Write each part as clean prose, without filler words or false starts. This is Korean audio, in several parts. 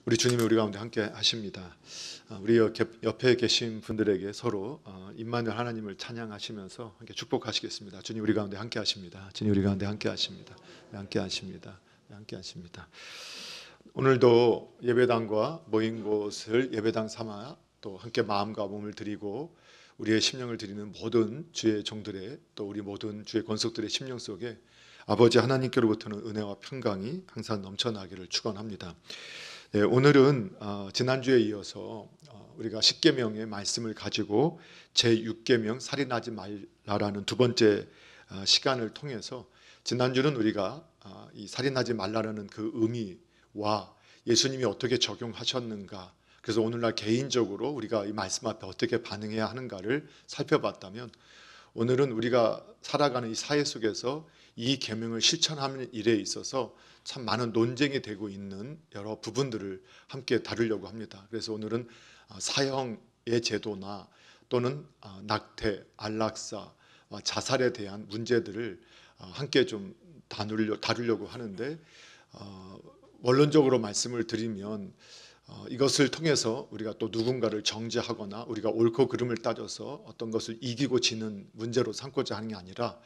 우리 주님이 우리 가운데 함께 하십니다. 우리 옆에 계신 분들에게 서로 임마누엘 하나님을 찬양하시면서 함께 축복하시겠습니다. 주님 우리 가운데 함께 하십니다. 주님 우리 가운데 함께 하십니다. 함께 하십니다. 함께 하십니다. 오늘도 예배당과 모인 곳을 예배당 삼아 또 함께 마음과 몸을 드리고 우리의 심령을 드리는 모든 주의 종들의 또 우리 모든 주의 권속들의 심령 속에 아버지 하나님께로부터는 은혜와 평강이 항상 넘쳐나기를 축원합니다. 네, 오늘은 지난주에 이어서 우리가 십계명의 말씀을 가지고 제6계명 살인하지 말라라는 두 번째 시간을 통해서 지난주는 우리가 이 살인하지 말라라는 그 의미와 예수님이 어떻게 적용하셨는가, 그래서 오늘날 개인적으로 우리가 이 말씀 앞에 어떻게 반응해야 하는가를 살펴봤다면, 오늘은 우리가 살아가는 이 사회 속에서 이 계명을 실천하는 일에 있어서 참 많은 논쟁이 되고 있는 여러 부분들을 함께 다루려고 합니다. 그래서 오늘은 사형의 제도나 또는 낙태, 안락사, 자살에 대한 문제들을 함께 좀 다루려고 하는데, 원론적으로 말씀을 드리면 이것을 통해서 우리가 또 누군가를 정죄하거나 우리가 옳고 그름을 따져서 어떤 것을 이기고 지는 문제로 삼고자 하는 게 아니라,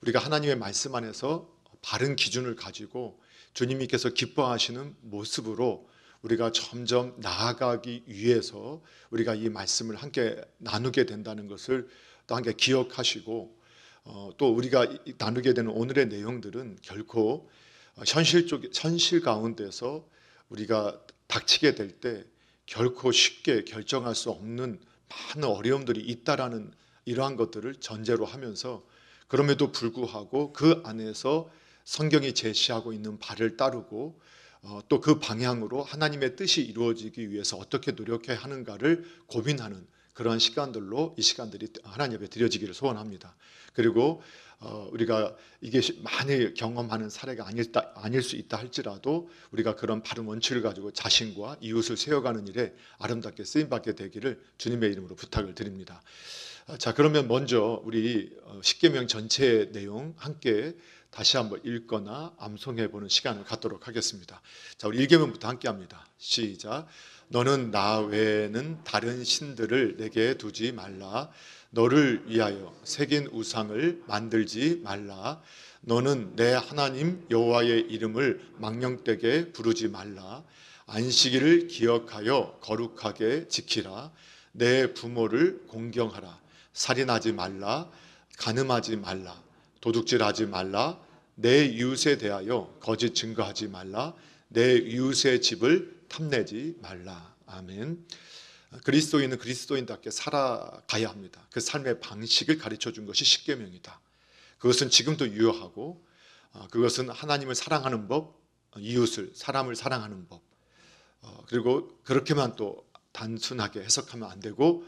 우리가 하나님의 말씀 안에서 바른 기준을 가지고 주님께서 기뻐하시는 모습으로 우리가 점점 나아가기 위해서 우리가 이 말씀을 함께 나누게 된다는 것을 또 함께 기억하시고, 또 우리가 나누게 되는 오늘의 내용들은 결코 현실 가운데서 우리가 닥치게 될 때 결코 쉽게 결정할 수 없는 많은 어려움들이 있다라는 이러한 것들을 전제로 하면서, 그럼에도 불구하고 그 안에서 성경이 제시하고 있는 바를 따르고 또 그 방향으로 하나님의 뜻이 이루어지기 위해서 어떻게 노력해야 하는가를 고민하는 그러한 시간들로 이 시간들이 하나님 앞에 드려지기를 소원합니다. 그리고 우리가 이게 많이 경험하는 사례가 아닐 수 있다 할지라도 우리가 그런 바른 원칙을 가지고 자신과 이웃을 세워가는 일에 아름답게 쓰임받게 되기를 주님의 이름으로 부탁을 드립니다. 자, 그러면 먼저 우리 십계명 전체의 내용 함께 다시 한번 읽거나 암송해 보는 시간을 갖도록 하겠습니다. 자, 우리 1계명부터 함께 합니다. 시작. 너는 나 외에는 다른 신들을 내게 두지 말라. 너를 위하여 새긴 우상을 만들지 말라. 너는 내 하나님 여호와의 이름을 망령되게 부르지 말라. 안식일을 기억하여 거룩하게 지키라. 내 부모를 공경하라. 살인하지 말라. 간음하지 말라. 도둑질하지 말라. 내 이웃에 대하여 거짓 증거하지 말라. 내 이웃의 집을 탐내지 말라. 아멘. 그리스도인은 그리스도인답게 살아가야 합니다. 그 삶의 방식을 가르쳐 준 것이 십계명이다. 그것은 지금도 유효하고, 그것은 하나님을 사랑하는 법, 이웃을, 사람을 사랑하는 법, 그리고 그렇게만 또 단순하게 해석하면 안 되고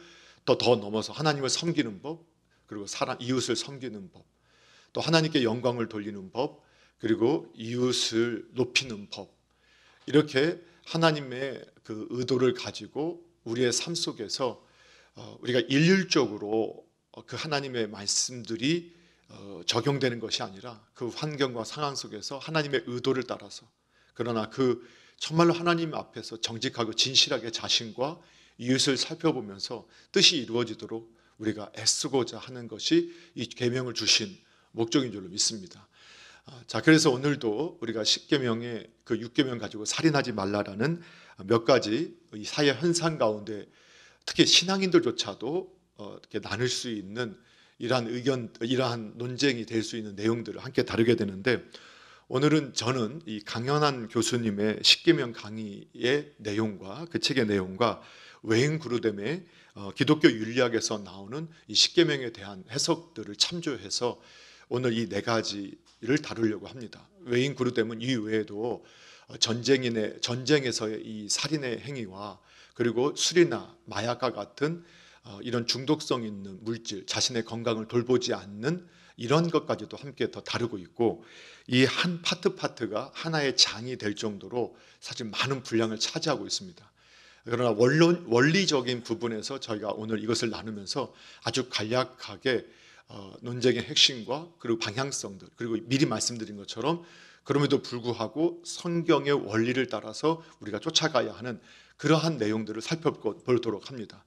더 넘어서 하나님을 섬기는 법, 그리고 이웃을 섬기는 법, 또 하나님께 영광을 돌리는 법, 그리고 이웃을 높이는 법, 이렇게 하나님의 그 의도를 가지고 우리의 삶 속에서 우리가 일률적으로 그 하나님의 말씀들이 적용되는 것이 아니라 그 환경과 상황 속에서 하나님의 의도를 따라서, 그러나 그 정말로 하나님 앞에서 정직하고 진실하게 자신과 이웃을 살펴보면서 뜻이 이루어지도록 우리가 애쓰고자 하는 것이 이 계명을 주신 목적인 줄로 믿습니다. 자, 그래서 오늘도 우리가 십계명의 그 6계명 가지고 살인하지 말라라는 몇 가지 이 사회 현상 가운데 특히 신앙인들조차도 이렇게 나눌 수 있는 이러한 논쟁이 될 수 있는 내용들을 함께 다루게 되는데, 오늘은 저는 이 강연한 교수님의 십계명 강의의 내용과 그 책의 내용과 웨인 그루뎀의 기독교 윤리학에서 나오는 이 십계명에 대한 해석들을 참조해서 오늘 이 네 가지를 다루려고 합니다. 웨인 그루뎀은 이 외에도 전쟁에서의 이 살인의 행위와 그리고 술이나 마약과 같은 이런 중독성 있는 물질, 자신의 건강을 돌보지 않는 이런 것까지도 함께 더 다루고 있고, 이 한 파트가 하나의 장이 될 정도로 사실 많은 분량을 차지하고 있습니다. 그러나 원리적인 부분에서 저희가 오늘 이것을 나누면서 아주 간략하게 논쟁의 핵심과 그리고 방향성들, 그리고 미리 말씀드린 것처럼 그럼에도 불구하고 성경의 원리를 따라서 우리가 쫓아가야 하는 그러한 내용들을 살펴보도록 합니다.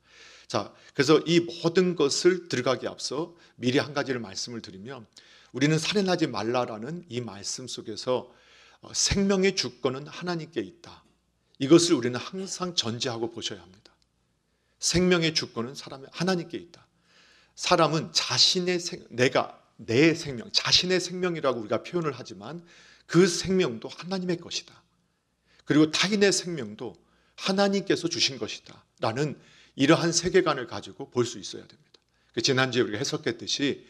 자, 그래서 이 모든 것을 들어가기 앞서 미리 한 가지를 말씀을 드리면, 우리는 살인하지 말라라는 이 말씀 속에서 생명의 주권은 하나님께 있다. 이것을 우리는 항상 전제하고 보셔야 합니다. 생명의 주권은 하나님께 있다. 사람은 내 생명, 자신의 생명이라고 우리가 표현을 하지만 그 생명도 하나님의 것이다. 그리고 타인의 생명도 하나님께서 주신 것이다 라는 이러한 세계관을 가지고 볼 수 있어야 됩니다. 지난주에 우리가 해석했듯이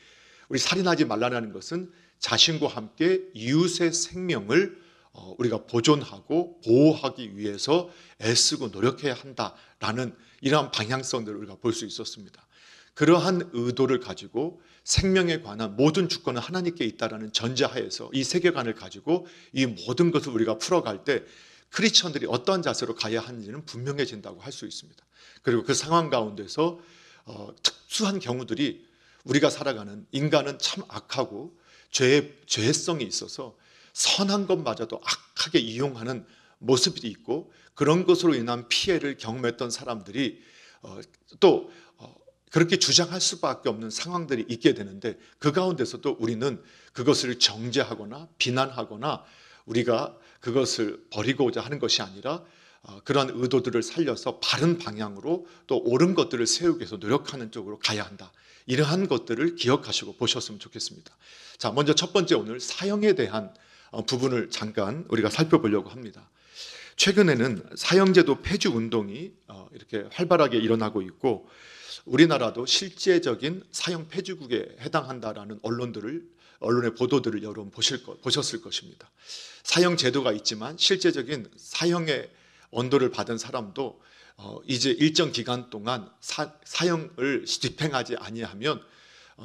우리 살인하지 말라는 것은 자신과 함께 이웃의 생명을 우리가 보존하고 보호하기 위해서 애쓰고 노력해야 한다라는 이러한 방향성들을 우리가 볼 수 있었습니다. 그러한 의도를 가지고 생명에 관한 모든 주권은 하나님께 있다라는 전제하에서 이 세계관을 가지고 이 모든 것을 우리가 풀어갈 때 크리스천들이 어떠한 자세로 가야 하는지는 분명해진다고 할 수 있습니다. 그리고 그 상황 가운데서 특수한 경우들이 우리가 살아가는 인간은 참 악하고 죄성이 있어서 선한 것마저도 악하게 이용하는 모습이 있고, 그런 것으로 인한 피해를 경험했던 사람들이 또 그렇게 주장할 수밖에 없는 상황들이 있게 되는데, 그 가운데서도 우리는 그것을 정죄하거나 비난하거나 우리가 그것을 버리고자 하는 것이 아니라 그러한 의도들을 살려서 바른 방향으로 또 옳은 것들을 세우기 위해서 노력하는 쪽으로 가야 한다. 이러한 것들을 기억하시고 보셨으면 좋겠습니다. 자, 먼저 첫 번째, 오늘 사형에 대한 부분을 잠깐 우리가 살펴보려고 합니다. 최근에는 사형제도 폐지 운동이 이렇게 활발하게 일어나고 있고, 우리나라도 실제적인 사형 폐지국에 해당한다라는 언론의 보도들을 여러분 보셨을 것입니다. 사형 제도가 있지만 실제적인 사형의 언도를 받은 사람도 이제 일정 기간 동안 사형을 집행하지 아니하면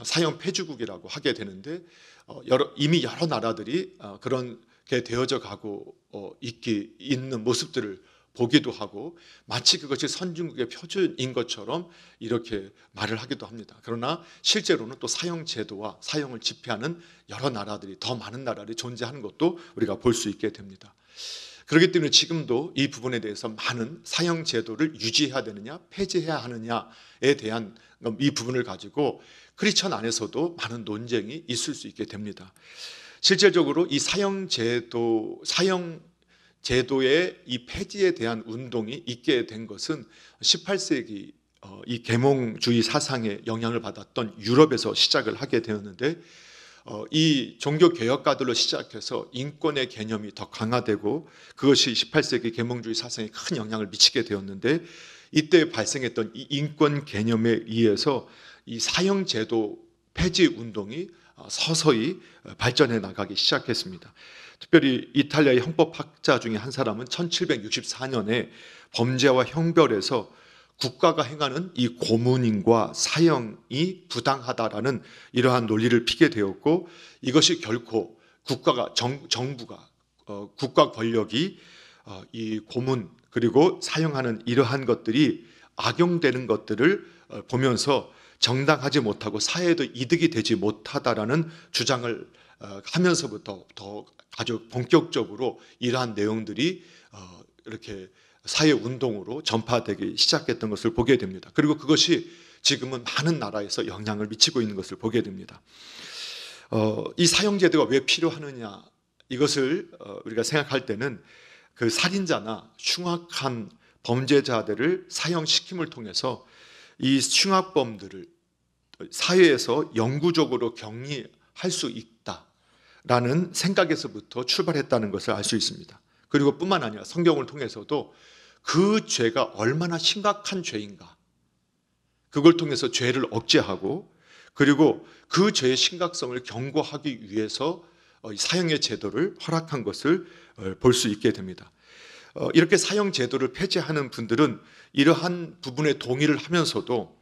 사형 폐지국이라고 하게 되는데, 이미 여러 나라들이 그렇게 되어져 가고 있는 모습들을 보기도 하고, 마치 그것이 선진국의 표준인 것처럼 이렇게 말을 하기도 합니다. 그러나 실제로는 또 사형 제도와 사형을 집행하는 여러 나라들이, 더 많은 나라들이 존재하는 것도 우리가 볼 수 있게 됩니다. 그렇기 때문에 지금도 이 부분에 대해서 많은 사형 제도를 유지해야 되느냐 폐지해야 하느냐에 대한 이 부분을 가지고 크리스천 안에서도 많은 논쟁이 있을 수 있게 됩니다. 실질적으로 이 사형 제도의 이 폐지에 대한 운동이 있게 된 것은 18세기 이 계몽주의 사상에 영향을 받았던 유럽에서 시작을 하게 되었는데, 이 종교 개혁가들로 시작해서 인권의 개념이 더 강화되고, 그것이 18세기 계몽주의 사상에 큰 영향을 미치게 되었는데, 이때 발생했던 이 인권 개념에 의해서 이 사형 제도 폐지 운동이 서서히 발전해 나가기 시작했습니다. 특별히 이탈리아의 형법학자 중에 한 사람은 1764년에 범죄와 형벌에서 국가가 행하는 이 고문인과 사형이 부당하다라는 이러한 논리를 피게 되었고, 이것이 결코 정부가 국가 권력이 이 고문 그리고 사형하는 이러한 것들이 악용되는 것들을 보면서 정당하지 못하고 사회에도 이득이 되지 못하다라는 주장을 하면서부터 더 아주 본격적으로 이러한 내용들이 이렇게 사회 운동으로 전파되기 시작했던 것을 보게 됩니다. 그리고 그것이 지금은 많은 나라에서 영향을 미치고 있는 것을 보게 됩니다. 이 사형제도가 왜 필요하느냐, 이것을 우리가 생각할 때는 그 살인자나 흉악한 범죄자들을 사형시킴을 통해서 이 흉악범들을 사회에서 영구적으로 격리할 수 있다라는 생각에서부터 출발했다는 것을 알 수 있습니다. 그리고 뿐만 아니라 성경을 통해서도 그 죄가 얼마나 심각한 죄인가, 그걸 통해서 죄를 억제하고, 그리고 그 죄의 심각성을 경고하기 위해서 사형의 제도를 허락한 것을 볼 수 있게 됩니다. 이렇게 사형 제도를 폐지하는 분들은 이러한 부분에 동의를 하면서도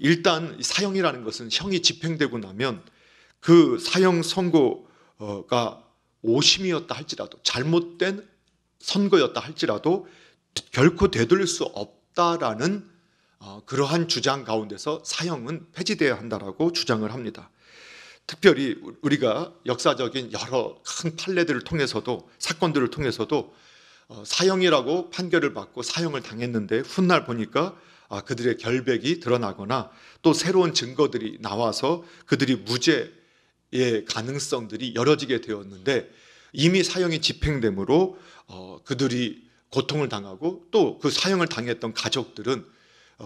일단 사형이라는 것은 형이 집행되고 나면 그 사형 선고가 오심이었다 할지라도, 잘못된 선거였다 할지라도 결코 되돌릴 수 없다라는 그러한 주장 가운데서 사형은 폐지되어야 한다라고 주장을 합니다. 특별히 우리가 역사적인 여러 큰 판례들을 통해서도, 사건들을 통해서도 사형이라고 판결을 받고 사형을 당했는데 훗날 보니까 그들의 결백이 드러나거나 또 새로운 증거들이 나와서 그들이 무죄의 가능성들이 열어지게 되었는데, 이미 사형이 집행됨으로 그들이 고통을 당하고 또 그 사형을 당했던 가족들은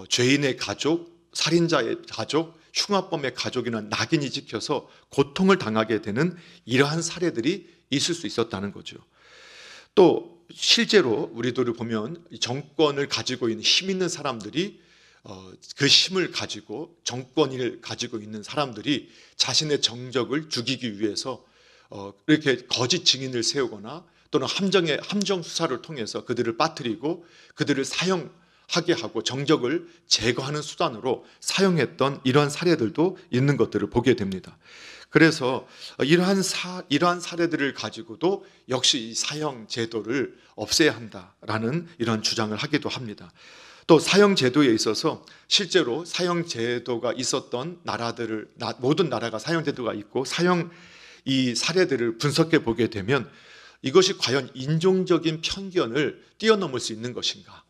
죄인의 가족, 살인자의 가족, 흉악범의 가족이나 낙인이 찍혀서 고통을 당하게 되는 이러한 사례들이 있을 수 있었다는 거죠. 또 실제로 우리들을 보면 정권을 가지고 있는 힘 있는 사람들이 그 힘을 가지고, 정권을 가지고 있는 사람들이 자신의 정적을 죽이기 위해서 이렇게 거짓 증인을 세우거나 또는 함정 수사를 통해서 그들을 빠뜨리고 그들을 사형하게 하고 정적을 제거하는 수단으로 사용했던 이러한 사례들도 있는 것들을 보게 됩니다. 그래서 이러한 사례들을 가지고도 역시 이 사형 제도를 없애야 한다라는 이런 주장을 하기도 합니다. 또 사형 제도에 있어서 실제로 사형 제도가 있었던 나라들을, 모든 나라가 사형 제도가 있고 사형 이 사례들을 분석해 보게 되면 이것이 과연 인종적인 편견을 뛰어넘을 수 있는 것인가?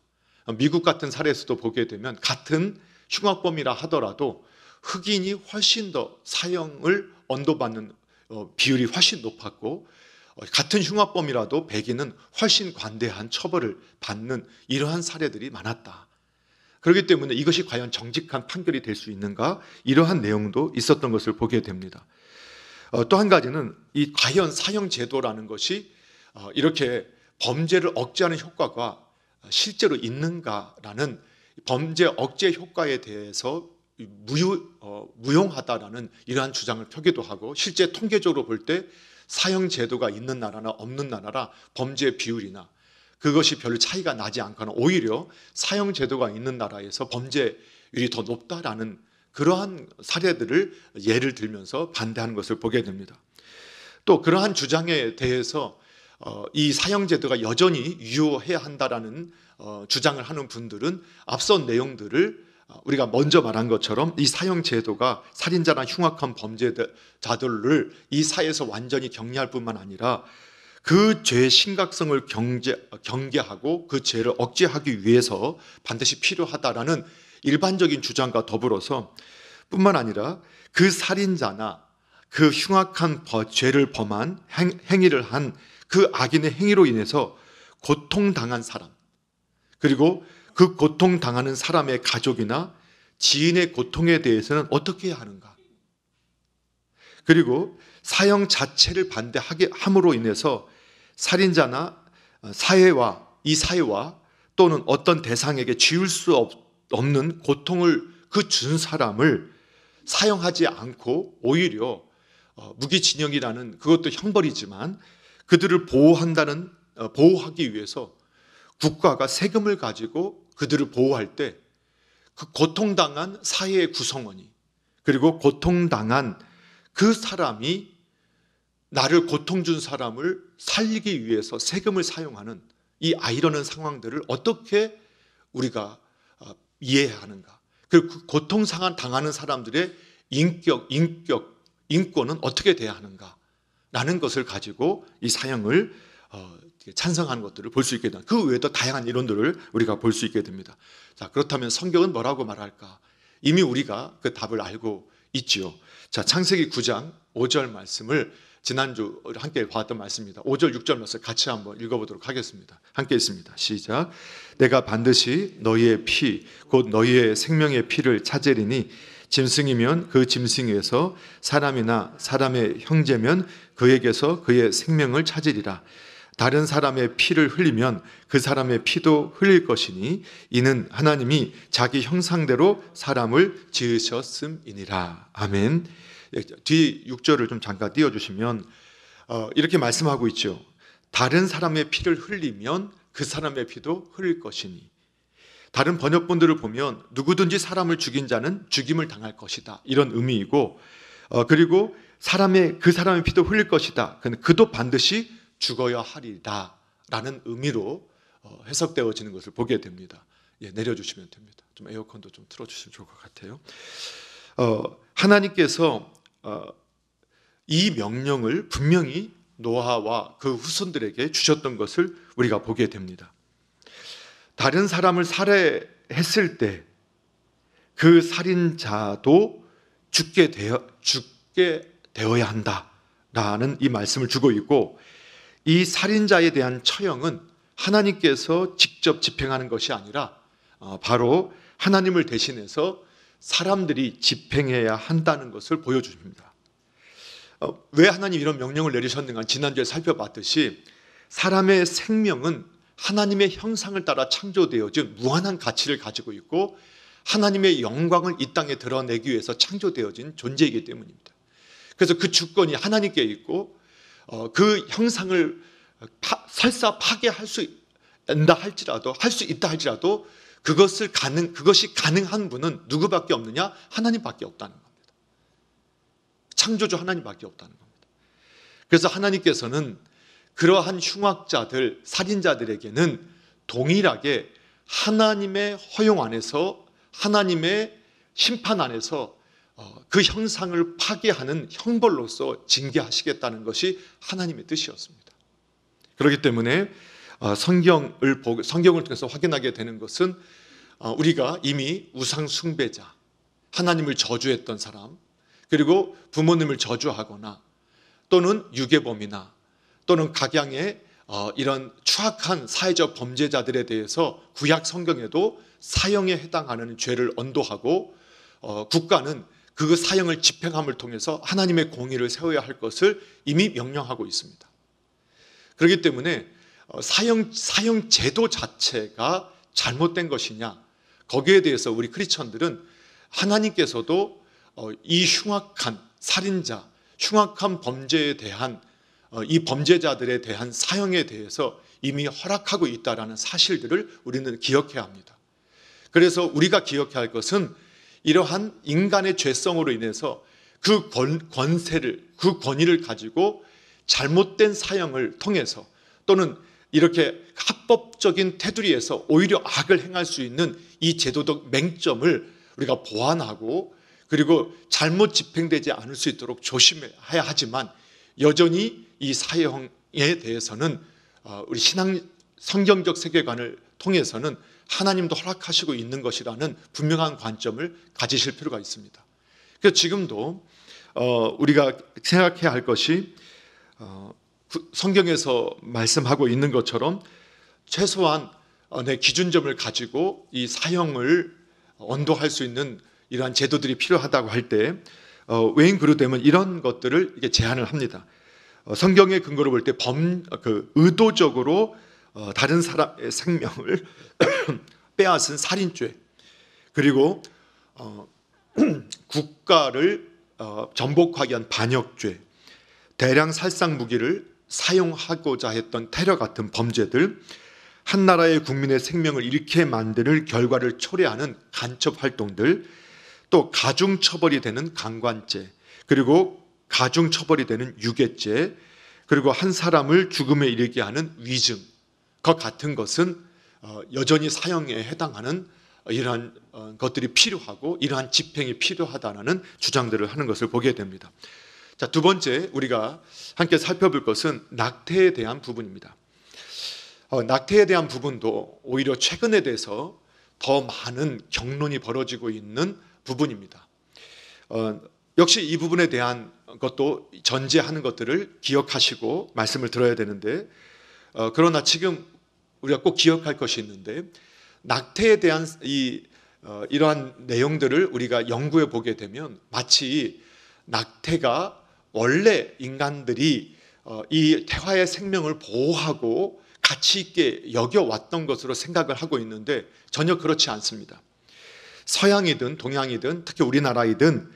미국 같은 사례에서도 보게 되면 같은 흉악범이라 하더라도 흑인이 훨씬 더 사형을 언도받는 비율이 훨씬 높았고, 같은 흉악범이라도 백인은 훨씬 관대한 처벌을 받는 이러한 사례들이 많았다. 그렇기 때문에 이것이 과연 정직한 판결이 될 수 있는가? 이러한 내용도 있었던 것을 보게 됩니다. 또 한 가지는 이 과연 사형 제도라는 것이 이렇게 범죄를 억제하는 효과가 실제로 있는가라는 범죄 억제 효과에 대해서 무용하다라는 이러한 주장을 펴기도 하고, 실제 통계적으로 볼 때 사형 제도가 있는 나라나 없는 나라라 범죄 비율이나 그것이 별로 차이가 나지 않거나 오히려 사형 제도가 있는 나라에서 범죄율이 더 높다라는 그러한 사례들을 예를 들면서 반대하는 것을 보게 됩니다. 또 그러한 주장에 대해서 이 사형 제도가 여전히 유효해야 한다라는 주장을 하는 분들은 앞선 내용들을 우리가 먼저 말한 것처럼 이 사형 제도가 살인자나 흉악한 범죄자들을 이 사회에서 완전히 격리할 뿐만 아니라 그 죄의 심각성을 경계하고 그 죄를 억제하기 위해서 반드시 필요하다라는 일반적인 주장과 더불어서 뿐만 아니라 그 살인자나 그 흉악한 죄를 범한 행위를 한 그 악인의 행위로 인해서 고통당한 사람, 그리고 그 고통당하는 사람의 가족이나 지인의 고통에 대해서는 어떻게 해야 하는가? 그리고 사형 자체를 반대하게 함으로 인해서 살인자나 이 사회와 또는 어떤 대상에게 지울 수 없는 고통을 준 사람을 사형하지 않고 오히려 무기징역이라는 그것도 형벌이지만 그들을 보호하기 위해서 국가가 세금을 가지고 그들을 보호할 때 그 고통당한 사회의 구성원이, 그리고 고통당한 그 사람이 나를 고통 준 사람을 살리기 위해서 세금을 사용하는 이 아이러니한 상황들을 어떻게 우리가 이해해야 하는가? 그리고 그 고통당하는 사람들의 인권은 어떻게 돼야 하는가? 라는 것을 가지고 이 사형을 찬성하는 것들을 볼 수 있게 됩니다. 그 외에도 다양한 이론들을 우리가 볼 수 있게 됩니다. 자, 그렇다면 성경은 뭐라고 말할까? 이미 우리가 그 답을 알고 있지요. 자, 창세기 9장 5절 말씀을 지난주 함께 봤던 말씀입니다. 5절 6절 말씀 같이 한번 읽어보도록 하겠습니다. 함께 있습니다. 시작. 내가 반드시 너희의 피 곧 너희의 생명의 피를 찾으리니 짐승이면 그 짐승에서 사람이나 사람의 형제면 그에게서 그의 생명을 찾으리라. 다른 사람의 피를 흘리면 그 사람의 피도 흘릴 것이니 이는 하나님이 자기 형상대로 사람을 지으셨음이니라. 아멘. 뒤 6절을 좀 잠깐 띄워주시면 이렇게 말씀하고 있죠. 다른 사람의 피를 흘리면 그 사람의 피도 흘릴 것이니. 다른 번역본들을 보면 누구든지 사람을 죽인 자는 죽임을 당할 것이다, 이런 의미이고, 그리고 그 사람의 피도 흘릴 것이다, 그도 반드시 죽어야 하리라 라는 의미로 해석되어지는 것을 보게 됩니다. 예, 내려주시면 됩니다. 좀 에어컨도 좀 틀어주시면 좋을 것 같아요. 하나님께서 이 명령을 분명히 노아와 그 후손들에게 주셨던 것을 우리가 보게 됩니다. 다른 사람을 살해했을 때 그 살인자도 죽게 되어야 한다라는 이 말씀을 주고 있고, 이 살인자에 대한 처형은 하나님께서 직접 집행하는 것이 아니라 바로 하나님을 대신해서 사람들이 집행해야 한다는 것을 보여줍니다. 왜 하나님 이런 명령을 내리셨는가 지난주에 살펴봤듯이, 사람의 생명은 하나님의 형상을 따라 창조되어진 무한한 가치를 가지고 있고 하나님의 영광을 이 땅에 드러내기 위해서 창조되어진 존재이기 때문입니다. 그래서 그 주권이 하나님께 있고 그 형상을 설사 파괴할 수 있다 할지라도 그것이 가능한 분은 누구밖에 없느냐? 하나님밖에 없다는 겁니다. 창조주 하나님밖에 없다는 겁니다. 그래서 하나님께서는 그러한 흉악자들, 살인자들에게는 동일하게 하나님의 허용 안에서, 하나님의 심판 안에서 그 형상을 파괴하는 형벌로서 징계하시겠다는 것이 하나님의 뜻이었습니다. 그렇기 때문에 성경을 통해서 확인하게 되는 것은, 우리가 이미 우상 숭배자, 하나님을 저주했던 사람, 그리고 부모님을 저주하거나 또는 유괴범이나 또는 각양의 이런 추악한 사회적 범죄자들에 대해서 구약 성경에도 사형에 해당하는 죄를 언도하고 국가는 그 사형을 집행함을 통해서 하나님의 공의를 세워야 할 것을 이미 명령하고 있습니다. 그렇기 때문에 사형 제도 자체가 잘못된 것이냐, 거기에 대해서 우리 크리스천들은 하나님께서도 이 흉악한 살인자, 흉악한 범죄에 대한 이 범죄자들에 대한 사형에 대해서 이미 허락하고 있다는 사실들을 우리는 기억해야 합니다. 그래서 우리가 기억해야 할 것은, 이러한 인간의 죄성으로 인해서 그 권세를, 그 권위를 가지고 잘못된 사형을 통해서 또는 이렇게 합법적인 테두리에서 오히려 악을 행할 수 있는 이 제도적 맹점을 우리가 보완하고, 그리고 잘못 집행되지 않을 수 있도록 조심해야 하지만, 여전히 이 사형에 대해서는 우리 성경적 세계관을 통해서는 하나님도 허락하시고 있는 것이라는 분명한 관점을 가지실 필요가 있습니다. 그래서 지금도 우리가 생각해야 할 것이, 성경에서 말씀하고 있는 것처럼 최소한 기준점을 가지고 이 사형을 언도할 수 있는 이러한 제도들이 필요하다고 할 때, 외인 그루되면 이런 것들을 이게 제안을 합니다. 성경의 근거로 볼 때 의도적으로 다른 사람의 생명을 빼앗은 살인죄, 그리고 국가를 전복하게 한 반역죄, 대량 살상 무기를 사용하고자 했던 테러 같은 범죄들, 한 나라의 국민의 생명을 잃게 만드는 결과를 초래하는 간첩 활동들, 또 가중처벌이 되는 강간죄, 그리고 가중처벌이 되는 유괴죄, 그리고 한 사람을 죽음에 이르게 하는 위증, 그 같은 것은 여전히 사형에 해당하는 이러한 것들이 필요하고 이러한 집행이 필요하다는 주장들을 하는 것을 보게 됩니다. 자, 두 번째 우리가 함께 살펴볼 것은 낙태에 대한 부분입니다. 낙태에 대한 부분도 오히려 최근에 대해서 더 많은 경론이 벌어지고 있는 부분입니다. 역시 이 부분에 대한 것도 전제하는 것들을 기억하시고 말씀을 들어야 되는데, 그러나 지금 우리가 꼭 기억할 것이 있는데, 낙태에 대한 이러한 내용들을 우리가 연구해 보게 되면 마치 낙태가 원래 인간들이 이 태화의 생명을 보호하고 가치 있게 여겨왔던 것으로 생각을 하고 있는데 전혀 그렇지 않습니다. 서양이든 동양이든 특히 우리나라이든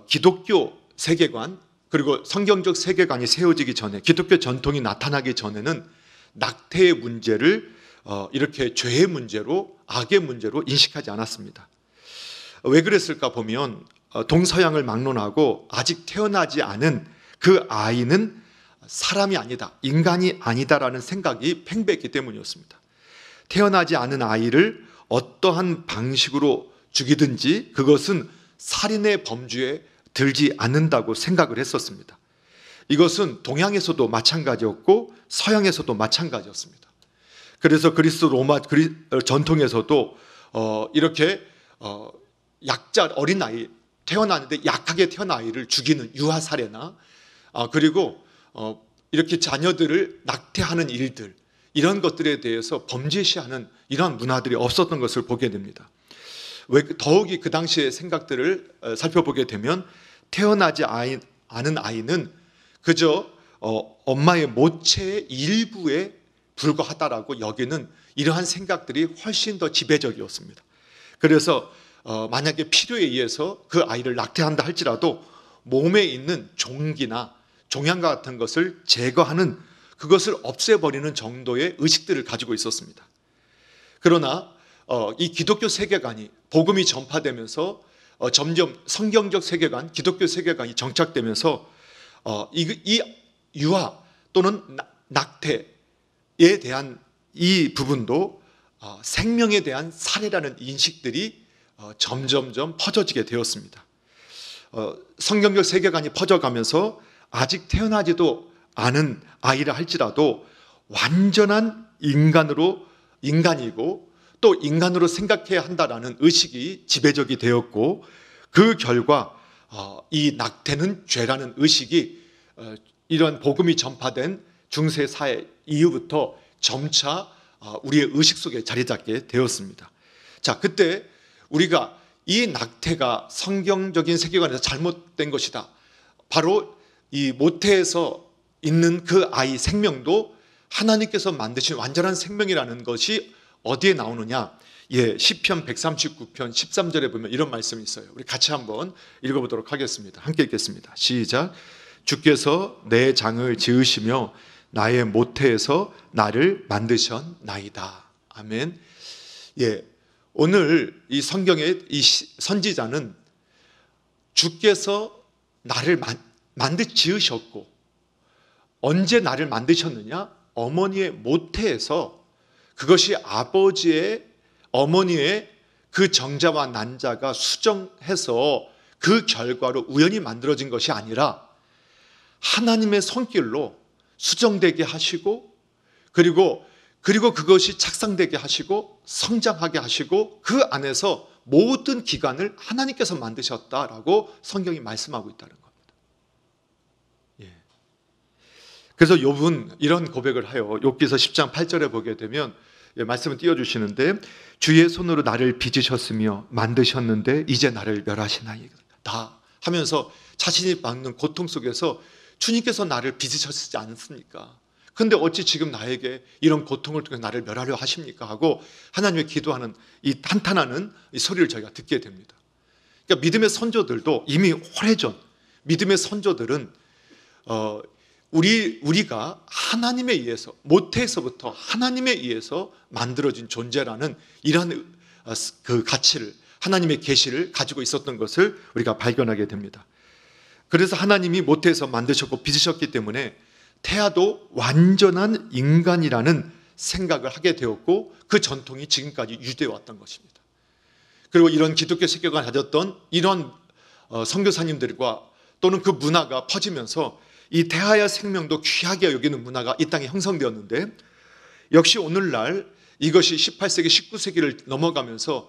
기독교 세계관, 그리고 성경적 세계관이 세워지기 전에, 기독교 전통이 나타나기 전에는 낙태의 문제를 이렇게 죄의 문제로, 악의 문제로 인식하지 않았습니다. 왜 그랬을까 보면 동서양을 막론하고 아직 태어나지 않은 그 아이는 사람이 아니다, 인간이 아니다라는 생각이 팽배했기 때문이었습니다. 태어나지 않은 아이를 어떠한 방식으로 죽이든지 그것은 살인의 범주에 들지 않는다고 생각을 했었습니다. 이것은 동양에서도 마찬가지였고 서양에서도 마찬가지였습니다. 그래서 그리스 로마 전통에서도 이렇게 약자 어린 아이 태어나는데 약하게 태어난 아이를 죽이는 유아 살해나 그리고 이렇게 자녀들을 낙태하는 일들 이런 것들에 대해서 범죄시하는 이러한 문화들이 없었던 것을 보게 됩니다. 더욱이 그 당시의 생각들을 살펴보게 되면 태어나지 않은 아이는 그저 엄마의 모체의 일부에 불과하다라고 여기는 이러한 생각들이 훨씬 더 지배적이었습니다. 그래서 만약에 필요에 의해서 그 아이를 낙태한다 할지라도 몸에 있는 종기나 종양과 같은 것을 제거하는 그것을 없애버리는 정도의 의식들을 가지고 있었습니다. 그러나 이 기독교 세계관이 복음이 전파되면서 점점 성경적 세계관, 기독교 세계관이 정착되면서 이 유아 또는 낙태에 대한 이 부분도 생명에 대한 살해라는 인식들이 점점점 퍼져지게 되었습니다. 성경적 세계관이 퍼져가면서 아직 태어나지도 않은 아이라 할지라도 완전한 인간이고 또 인간으로 생각해야 한다라는 의식이 지배적이 되었고 그 결과 이 낙태는 죄라는 의식이 이런 복음이 전파된 중세 사회 이후부터 점차 우리의 의식 속에 자리 잡게 되었습니다. 자, 그때 우리가 이 낙태가 성경적인 세계관에서 잘못된 것이다. 바로 이 모태에서 있는 그 아이 생명도 하나님께서 만드신 완전한 생명이라는 것이 어디에 나오느냐? 시편 139편 13절에 보면 이런 말씀이 있어요. 우리 같이 한번 읽어보도록 하겠습니다. 함께 읽겠습니다. 시작. 주께서 내 장을 지으시며 나의 모태에서 나를 만드셨나이다. 아멘. 오늘 이 성경의 이 선지자는 주께서 나를 지으셨고 언제 나를 만드셨느냐? 어머니의 모태에서 그것이 어머니의 그 정자와 난자가 수정해서 그 결과로 우연히 만들어진 것이 아니라 하나님의 손길로 수정되게 하시고 그리고 그것이 착상되게 하시고 성장하게 하시고 그 안에서 모든 기관을 하나님께서 만드셨다라고 성경이 말씀하고 있다는 겁니다. 그래서 욥은 이런 고백을 해요. 욥기서 10장 8절에 보게 되면 말씀을 띄워주시는데 주의 손으로 나를 빚으셨으며 만드셨는데 이제 나를 멸하시나이다 하면서 자신이 받는 고통 속에서 주님께서 나를 빚으셨지 않습니까? 근데 어찌 지금 나에게 이런 고통을 통해 나를 멸하려 하십니까? 하고 하나님의 기도하는 이 탄탄하는 이 소리를 저희가 듣게 됩니다. 그러니까 믿음의 선조들도 이미 오래전 믿음의 선조들은 우리가 하나님에 의해서 모태에서부터 하나님에 의해서 만들어진 존재라는 이러한 그 가치를 하나님의 계시를 가지고 있었던 것을 우리가 발견하게 됩니다. 그래서 하나님이 모태에서 만드셨고 빚으셨기 때문에 태아도 완전한 인간이라는 생각을 하게 되었고 그 전통이 지금까지 유지되어 왔던 것입니다. 그리고 이런 기독교 세계관을 가졌던 이런 선교사님들과 또는 그 문화가 퍼지면서 이 태아의 생명도 귀하게 여기는 문화가 이 땅에 형성되었는데 역시 오늘날 이것이 18세기, 19세기를 넘어가면서